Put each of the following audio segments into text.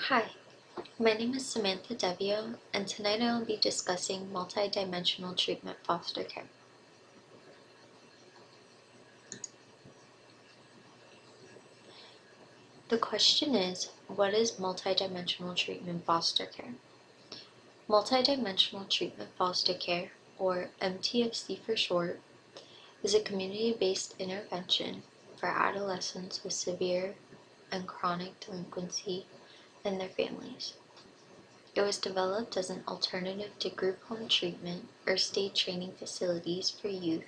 Hi, my name is Samantha Devio, and tonight I will be discussing multidimensional treatment foster care. The question is, what is multidimensional treatment foster care? Multidimensional treatment foster care, or MTFC for short, is a community-based intervention for adolescents with severe and chronic delinquency and their families. It was developed as an alternative to group home treatment or state training facilities for youth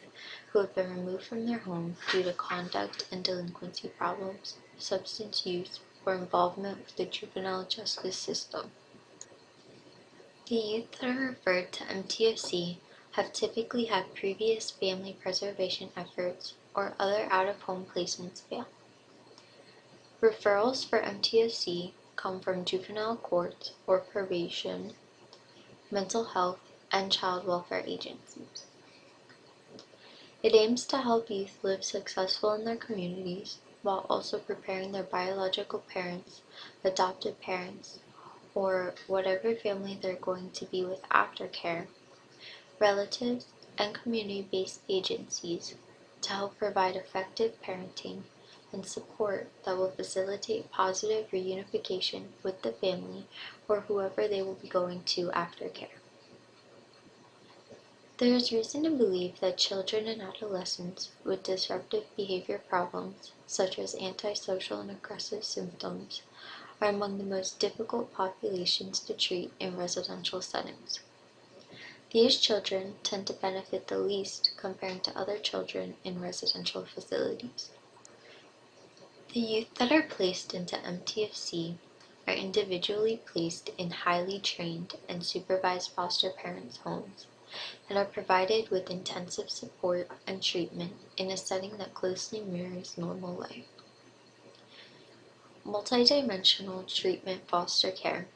who have been removed from their home due to conduct and delinquency problems, substance use, or involvement with the juvenile justice system. The youth that are referred to MTFC have typically had previous family preservation efforts or other out-of-home placements fail. Referrals for MTFC come from juvenile courts or probation, mental health, and child welfare agencies. It aims to help youth live successful in their communities while also preparing their biological parents, adopted parents, or whatever family they're going to be with after care, relatives, and community-based agencies to help provide effective parenting and support that will facilitate positive reunification with the family or whoever they will be going to after care. There is reason to believe that children and adolescents with disruptive behavior problems, such as antisocial and aggressive symptoms, are among the most difficult populations to treat in residential settings. These children tend to benefit the least compared to other children in residential facilities. The youth that are placed into MTFC are individually placed in highly trained and supervised foster parents' homes and are provided with intensive support and treatment in a setting that closely mirrors normal life. Multidimensional treatment foster care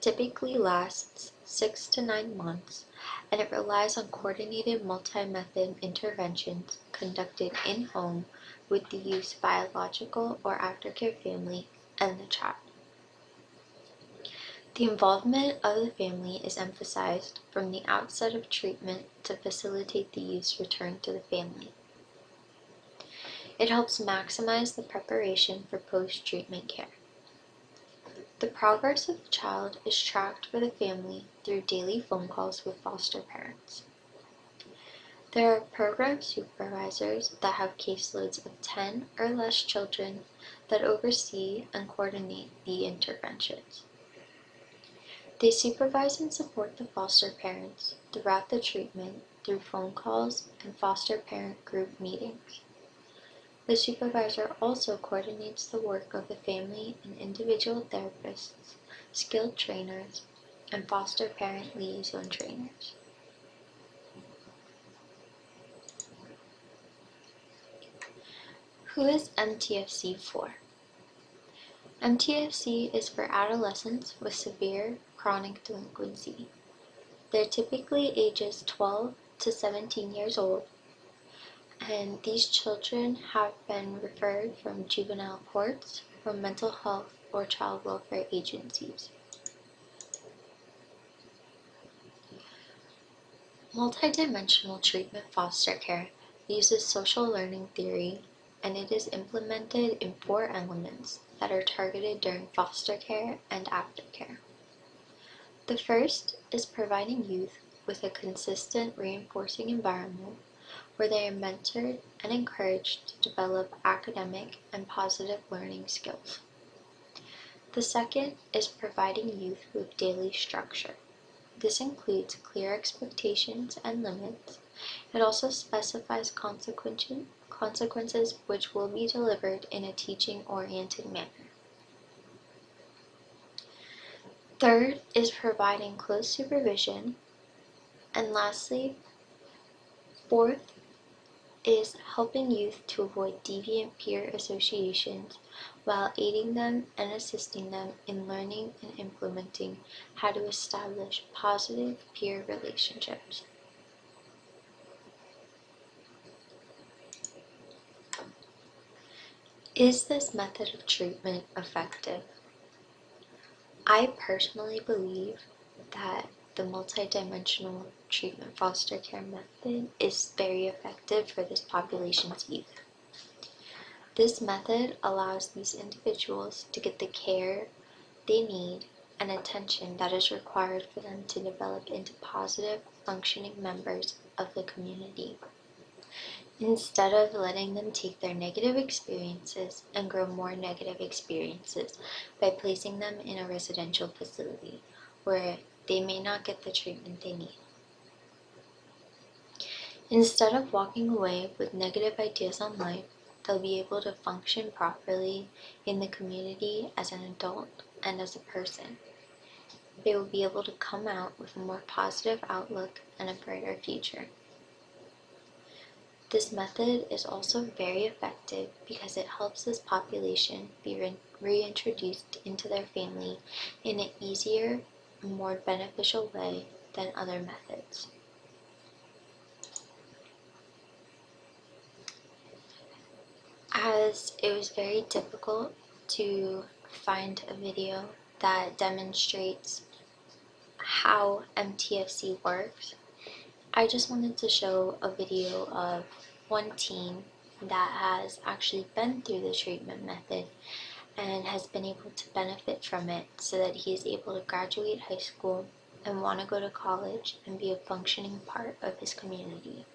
typically lasts 6 to 9 months, and it relies on coordinated multi-method interventions conducted in-home with the youth's biological or aftercare family and the child. The involvement of the family is emphasized from the outset of treatment to facilitate the youth's return to the family. It helps maximize the preparation for post-treatment care. The progress of the child is tracked for the family through daily phone calls with foster parents. There are program supervisors that have caseloads of 10 or less children that oversee and coordinate the interventions. They supervise and support the foster parents throughout the treatment through phone calls and foster parent group meetings. The supervisor also coordinates the work of the family and individual therapists, skilled trainers, and foster parent liaison trainers. Who is MTFC for? MTFC is for adolescents with severe chronic delinquency. They're typically ages 12 to 17 years old, and these children have been referred from juvenile courts, from mental health, or child welfare agencies. Multidimensional treatment foster care uses social learning theory, and it is implemented in 4 elements that are targeted during foster care and aftercare. The first is providing youth with a consistent reinforcing environment where they are mentored and encouraged to develop academic and positive learning skills. The second is providing youth with daily structure. This includes clear expectations and limits. It also specifies consequences which will be delivered in a teaching-oriented manner. Third is providing close supervision. And lastly, fourth is helping youth to avoid deviant peer associations while aiding them and assisting them in learning and implementing how to establish positive peer relationships. Is this method of treatment effective? I personally believe that the multidimensional treatment foster care method is very effective for this population's youth. This method allows these individuals to get the care they need and attention that is required for them to develop into positive, functioning members of the community, instead of letting them take their negative experiences and grow more negative experiences by placing them in a residential facility where they may not get the treatment they need. Instead of walking away with negative ideas on life, they'll be able to function properly in the community as an adult and as a person. They will be able to come out with a more positive outlook and a brighter future. This method is also very effective because it helps this population be reintroduced into their family in an easier, more beneficial way than other methods. As it was very difficult to find a video that demonstrates how MTFC works, I just wanted to show a video of one teen that has actually been through the treatment method and has been able to benefit from it so that he is able to graduate high school and want to go to college and be a functioning part of his community.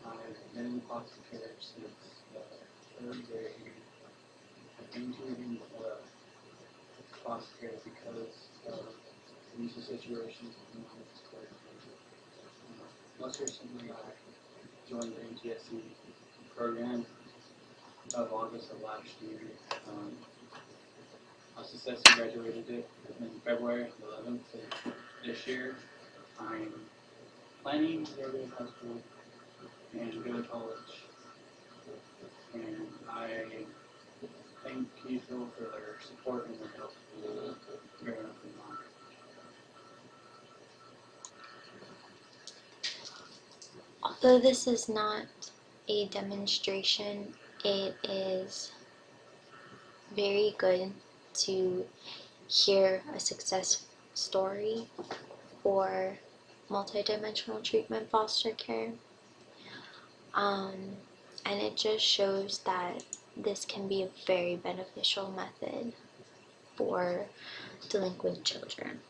I've been in foster care since the third grade. I've been doing foster care because of abusive situations in my school. Most recently, I joined the MTFC program of August of last year. I successfully graduated it in February 11th of this year. I'm planning to go to high school and go to college. And I thank people for their support and their help growing up in life. Although this is not a demonstration, it is very good to hear a success story for multidimensional treatment foster care. And it just shows that this can be a very beneficial method for delinquent children.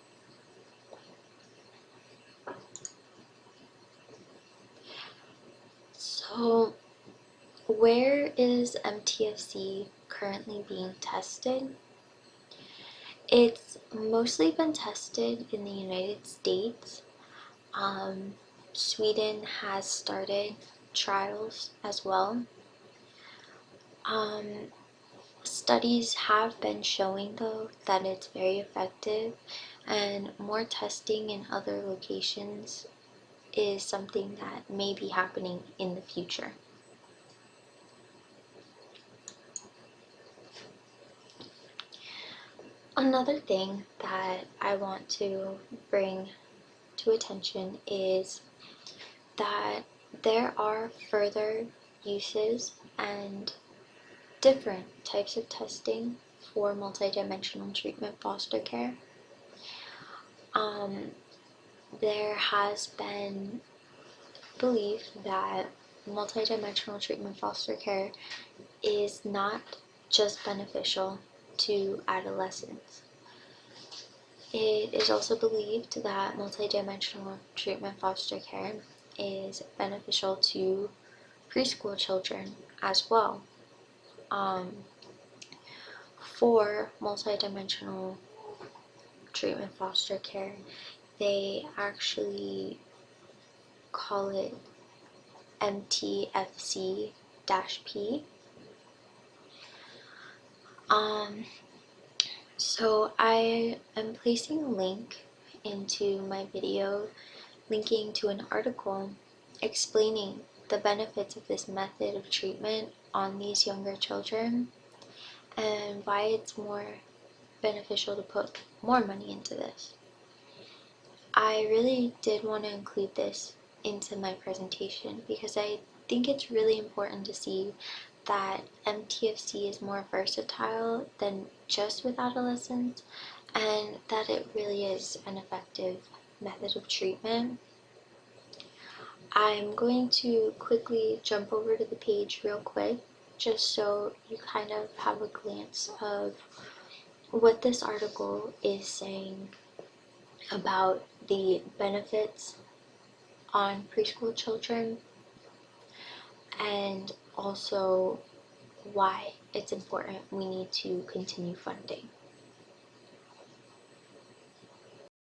So, where is MTFC currently being tested? It's mostly been tested in the United States. Sweden has started trials as well. Studies have been showing, though, that it's very effective, and more testing in other locations is something that may be happening in the future. Another thing that I want to bring to attention is that there are further uses and different types of testing for multidimensional treatment foster care. There has been belief that multidimensional treatment foster care is not just beneficial to adolescents. It is also believed that multidimensional treatment foster care is beneficial to preschool children as well. For multidimensional treatment foster care, they actually call it MTFC-P. So I am placing a link into my video linking to an article explaining the benefits of this method of treatment on these younger children and why it's more beneficial to put more money into this. I really did want to include this into my presentation because I think it's really important to see that MTFC is more versatile than just with adolescents, and that it really is an effective method of treatment. I'm going to quickly jump over to the page real quick just so you kind of have a glance of what this article is saying about the benefits on preschool children and also why it's important we need to continue funding.